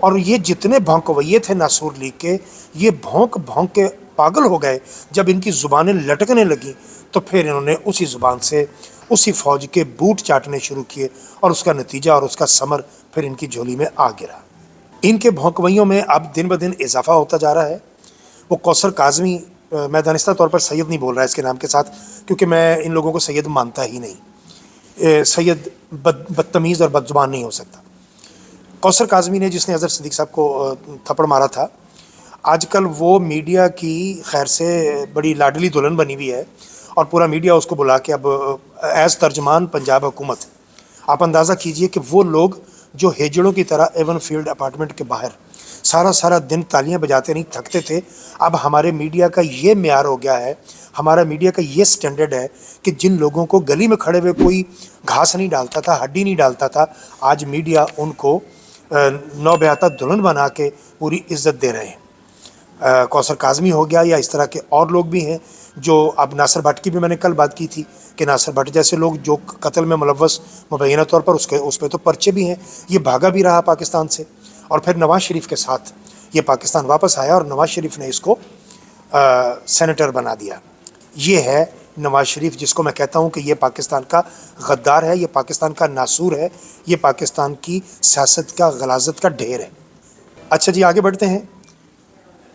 اور یہ جتنے بھونکویے تھے ناصور لیگ کے، یہ بھونک بھونک کے پاگل ہو گئے جب ان کی زبانیں لٹکنے لگیں، تو پھر انہوں نے اسی زبان سے اسی فوج کے بوٹ چاٹنے شروع کیے، اور اس کا نتیجہ اور اس کا ثمر پھر ان کی جھولی میں آ گرا۔ ان کے بھونکویوں میں اب دن بدن اضافہ ہوتا جا رہا ہے۔ وہ کوثر کاظمی، میں دانستہ طور پر سید نہیں بول رہا اس کے نام کے ساتھ، کیونکہ میں ان لوگوں کو سید مانتا ہی نہیں۔ سید بدتمیز اور بدزبان نہیں ہو سکتا۔ کوثر کاظمی نے، جس نے اظہر صدیق صاحب کو تھپڑ مارا تھا، آج کل وہ میڈیا کی خیر سے بڑی لاڈلی دلہن بنی ہوئی ہے، اور پورا میڈیا اس کو بلا کے اب ایز ترجمان پنجاب حکومت، آپ اندازہ کیجئے کہ وہ لوگ جو ہیجڑوں کی طرح ایون فیلڈ اپارٹمنٹ کے باہر سارا دن تالیاں بجاتے نہیں تھکتے تھے، اب ہمارے میڈیا کا یہ معیار ہو گیا ہے، ہمارا میڈیا کا یہ سٹینڈرڈ ہے کہ جن لوگوں کو گلی میں کھڑے ہوئے کوئی گھاس نہیں ڈالتا تھا، ہڈی نہیں ڈالتا تھا، آج میڈیا ان کو نوبیاتہ دلہن بنا کے پوری عزت دے رہے ہیں۔ کوثر کاظمی ہو گیا، یا اس طرح کے اور لوگ بھی ہیں جو، اب ناصر بھٹ کی بھی میں نے کل بات کی تھی کہ ناصر بھٹ جیسے لوگ جو قتل میں ملوث مبینہ طور پر اس پہ تو پرچے بھی ہیں، یہ بھاگا بھی رہا پاکستان سے، اور پھر نواز شریف کے ساتھ یہ پاکستان واپس آیا، اور نواز شریف نے اس کو سینیٹر بنا دیا۔ یہ ہے نواز شریف، جس کو میں کہتا ہوں کہ یہ پاکستان کا غدار ہے، یہ پاکستان کا ناسور ہے، یہ پاکستان کی سیاست کا غلاظت کا ڈھیر ہے۔ اچھا جی، آگے بڑھتے ہیں۔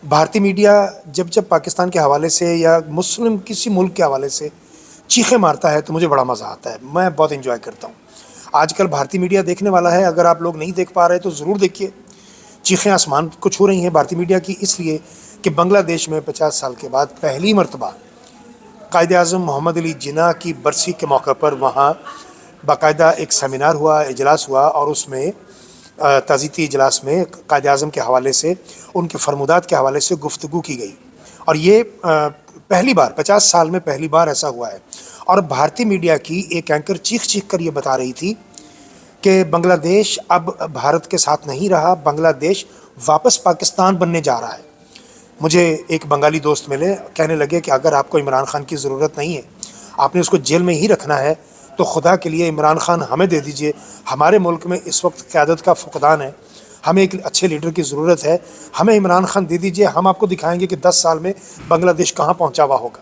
بھارتی میڈیا جب پاکستان کے حوالے سے یا مسلم کسی ملک کے حوالے سے چیخیں مارتا ہے تو مجھے بڑا مزہ آتا ہے، میں بہت انجوائے کرتا ہوں۔ آج کل بھارتی میڈیا دیکھنے والا ہے، اگر آپ لوگ نہیں دیکھ پا رہے تو ضرور دیکھیے۔ چیخیں آسمان کو چھو رہی ہیں بھارتی میڈیا کی، اس لیے کہ بنگلہ دیش میں 50 سال کے بعد پہلی مرتبہ قائد اعظم محمد علی جناح کی برسی کے موقع پر وہاں باقاعدہ ایک سیمینار ہوا، اجلاس ہوا، اور اس میں تعزیتی اجلاس میں قائد اعظم کے حوالے سے، ان کے فرمودات کے حوالے سے گفتگو کی گئی، اور یہ پہلی بار 50 سال میں پہلی بار ایسا ہوا ہے۔ اور بھارتی میڈیا کی ایک اینکر چیخ کر یہ بتا رہی تھی کہ بنگلہ دیش اب بھارت کے ساتھ نہیں رہا، بنگلہ دیش واپس پاکستان بننے جا رہا ہے۔ مجھے ایک بنگالی دوست ملے، کہنے لگے کہ اگر آپ کو عمران خان کی ضرورت نہیں ہے، آپ نے اس کو جیل میں ہی رکھنا ہے، تو خدا کے لیے عمران خان ہمیں دے دیجئے، ہمارے ملک میں اس وقت قیادت کا فقدان ہے، ہمیں ایک اچھے لیڈر کی ضرورت ہے، ہمیں عمران خان دے دیجئے، ہم آپ کو دکھائیں گے کہ 10 سال میں بنگلہ دیش کہاں پہنچا ہوا ہوگا۔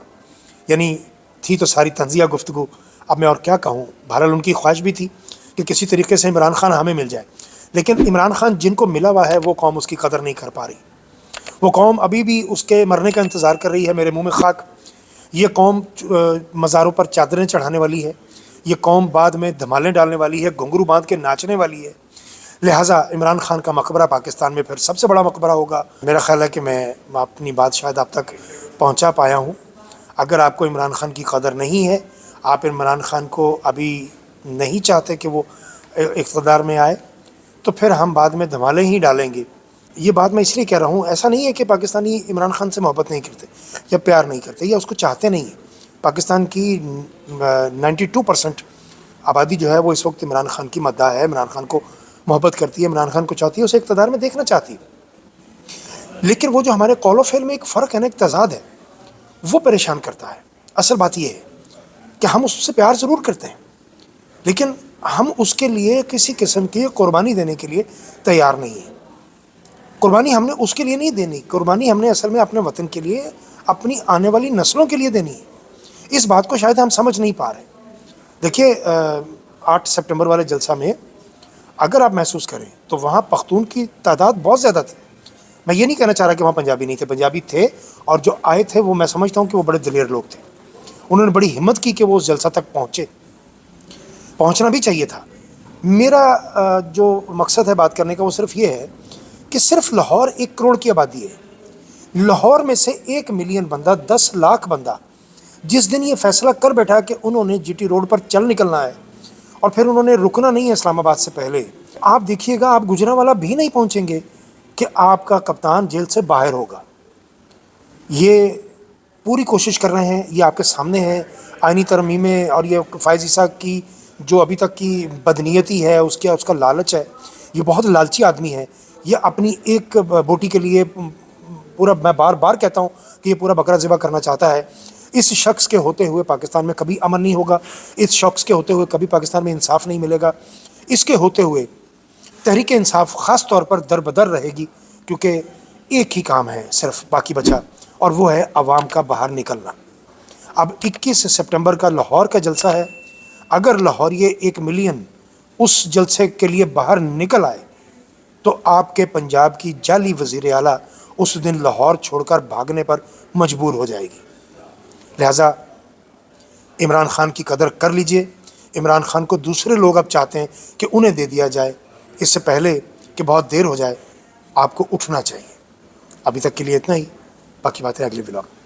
یعنی تھی تو ساری طنزیہ گفتگو، اب میں اور کیا کہوں، بہرحال ان کی خواہش بھی تھی کہ کسی طریقے سے عمران خان ہمیں مل جائے، لیکن عمران خان جن کو ملا ہوا ہے وہ قوم اس کی قدر نہیں کر پا رہی، وہ قوم ابھی بھی اس کے مرنے کا انتظار کر رہی ہے۔ میرے منہ میں خاک، یہ قوم مزاروں پر چادریں چڑھانے والی ہے، یہ قوم بعد میں دھمالیں ڈالنے والی ہے، گھنگرو باندھ کے ناچنے والی ہے۔ لہٰذا عمران خان کا مقبرہ پاکستان میں پھر سب سے بڑا مقبرہ ہوگا۔ میرا خیال ہے کہ میں اپنی بات شاید آپ تک پہنچا پایا ہوں۔ اگر آپ کو عمران خان کی قدر نہیں ہے، آپ عمران خان کو ابھی نہیں چاہتے کہ وہ اقتدار میں آئے، تو پھر ہم بعد میں دھمالیں ہی ڈالیں گے۔ یہ بات میں اس لیے کہہ رہا ہوں، ایسا نہیں ہے کہ پاکستانی عمران خان سے محبت نہیں کرتے یا پیار نہیں کرتے یا اس کو چاہتے نہیں ہیں۔ پاکستان کی 92% آبادی جو ہے وہ اس وقت عمران خان کی مداح ہے، عمران خان کو محبت کرتی ہے، عمران خان کو چاہتی ہے، اسے اقتدار میں دیکھنا چاہتی ہے۔ لیکن وہ جو ہمارے قول و فعل میں ایک فرق ہے نا، ایک تضاد ہے، وہ پریشان کرتا ہے۔ اصل بات یہ ہے کہ ہم اس سے پیار ضرور کرتے ہیں، لیکن ہم اس کے لیے کسی قسم کی قربانی دینے کے لیے تیار نہیں ہیں۔ قربانی ہم نے اس کے لیے نہیں دینی، قربانی ہم نے اصل میں اپنے وطن کے لیے، اپنی آنے والی نسلوں کے لیے دینی ہے۔ اس بات کو شاید ہم سمجھ نہیں پا رہے۔ دیکھیے 8 سپٹمبر والے جلسہ میں اگر آپ محسوس کریں تو وہاں پختون کی تعداد بہت زیادہ تھی۔ میں یہ نہیں کہنا چاہ رہا کہ وہاں پنجابی نہیں تھے، پنجابی تھے، اور جو آئے تھے وہ میں سمجھتا ہوں کہ وہ بڑے دلیر لوگ تھے، انہوں نے بڑی ہمت کی کہ وہ اس جلسہ تک پہنچنا بھی چاہیے تھا۔ میرا جو مقصد ہے بات کرنے کا وہ صرف یہ ہے کہ صرف لاہور 1 کروڑ کی آبادی ہے، لاہور میں سے 1 ملین بندہ، 10 لاکھ بندہ جس دن یہ فیصلہ کر بیٹھا کہ انہوں نے جی ٹی روڈ پر چل نکلنا ہے اور پھر انہوں نے رکنا نہیں ہے اسلام آباد سے پہلے، آپ دیکھیے گا آپ گجرانوالہ بھی نہیں پہنچیں گے کہ آپ کا کپتان جیل سے باہر ہوگا۔ یہ پوری کوشش کر رہے ہیں، یہ آپ کے سامنے ہے، آئینی ترمیمیں، اور یہ فائز عیسیٰ کی جو ابھی تک کی بدنیتی ہے، اس کا لالچ ہے، یہ بہت لالچی آدمی ہے، یہ اپنی ایک بوٹی کے لیے پورا، میں بار بار کہتا ہوں کہ یہ پورا بکرا ذبح کرنا چاہتا ہے۔ اس شخص کے ہوتے ہوئے پاکستان میں کبھی امن نہیں ہوگا، اس شخص کے ہوتے ہوئے کبھی پاکستان میں انصاف نہیں ملے گا، اس کے ہوتے ہوئے تحریک انصاف خاص طور پر در بدر رہے گی، کیونکہ ایک ہی کام ہے صرف باقی بچا، اور وہ ہے عوام کا باہر نکلنا۔ اب 21 سپٹمبر کا لاہور کا جلسہ ہے، اگر لاہوریے 1 ملین اس جلسے کے لیے باہر نکل آئے تو آپ کے پنجاب کی جعلی وزیر اعلیٰ اس دن لاہور چھوڑ کر بھاگنے پر مجبور ہو جائے گی۔ لہٰذا عمران خان کی قدر کر لیجئے۔ عمران خان کو دوسرے لوگ اب چاہتے ہیں کہ انہیں دے دیا جائے، اس سے پہلے کہ بہت دیر ہو جائے۔ آپ کو اٹھنا چاہیے۔ ابھی تک کے لیے اتنا ہی، باقی باتیں اگلے ولاگ میں۔